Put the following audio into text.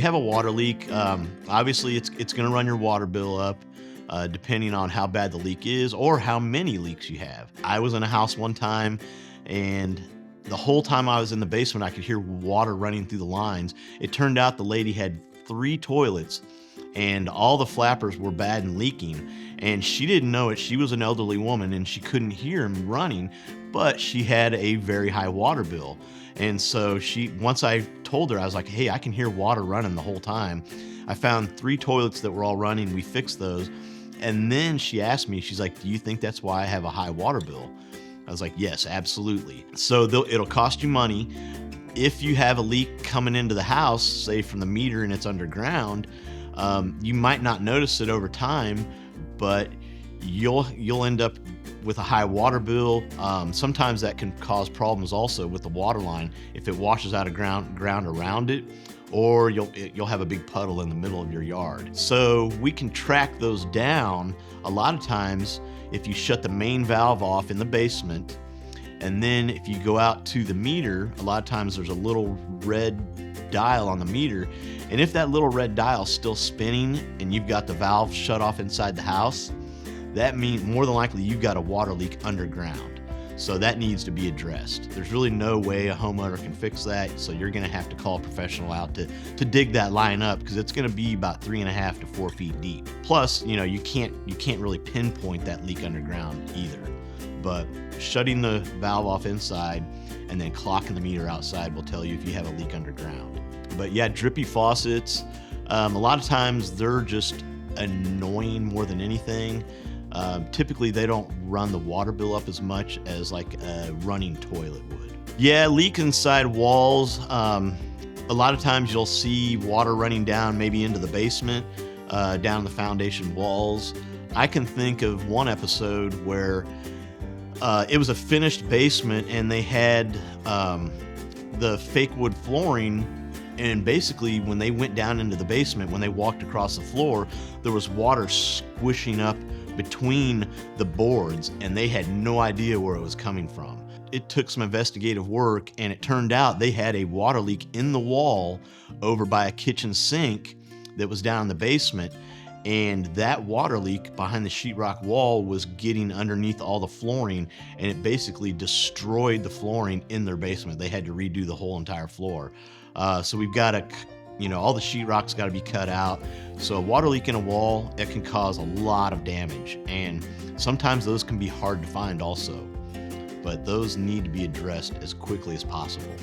you have a water leak, obviously it's going to run your water bill up, depending on how bad the leak is or how many leaks you have. I was in a house one time, and the whole time I was in the basement, I could hear water running through the lines. It turned out the lady had 3 toilets, and all the flappers were bad and leaking, and she didn't know it. She was an elderly woman, and she couldn't hear him running, but she had a very high water bill. And so once I told her, I was like, hey, I can hear water running the whole time. I found 3 toilets that were all running. We fixed those. And then she asked me, she's like, do you think that's why I have a high water bill? I was like, yes, absolutely. So it'll cost you money. If you have a leak coming into the house, say from the meter and it's underground, you might not notice it over time, but you'll end up with a high water bill. Sometimes that can cause problems also with the water line if it washes out of ground around it, or you'll have a big puddle in the middle of your yard. So we can track those down. A lot of times, if you shut the main valve off in the basement, and then if you go out to the meter, a lot of times there's a little red dial on the meter, and if that little red dial's still spinning and you've got the valve shut off inside the house, that means more than likely you've got a water leak underground. So that needs to be addressed. There's really no way a homeowner can fix that, so you're gonna have to call a professional out to dig that line up, because it's gonna be about 3.5 to 4 feet deep. Plus, you can't really pinpoint that leak underground either. But shutting the valve off inside and then clocking the meter outside will tell you if you have a leak underground. But yeah, drippy faucets, a lot of times they're just annoying more than anything. Typically they don't run the water bill up as much as like a running toilet would. Yeah, leak inside walls. A lot of times you'll see water running down maybe into the basement, down the foundation walls. I can think of one episode where it was a finished basement and they had the fake wood flooring, and basically when they went down into the basement, when they walked across the floor, there was water squishing up between the boards, and they had no idea where it was coming from. It took some investigative work, and it turned out they had a water leak in the wall over by a kitchen sink that was down in the basement, and that water leak behind the sheetrock wall was getting underneath all the flooring, and it basically destroyed the flooring in their basement. They had to redo the whole entire floor. So we've got to, all the sheetrock's got to be cut out. So a water leak in a wall, it can cause a lot of damage, and sometimes those can be hard to find also. But those need to be addressed as quickly as possible.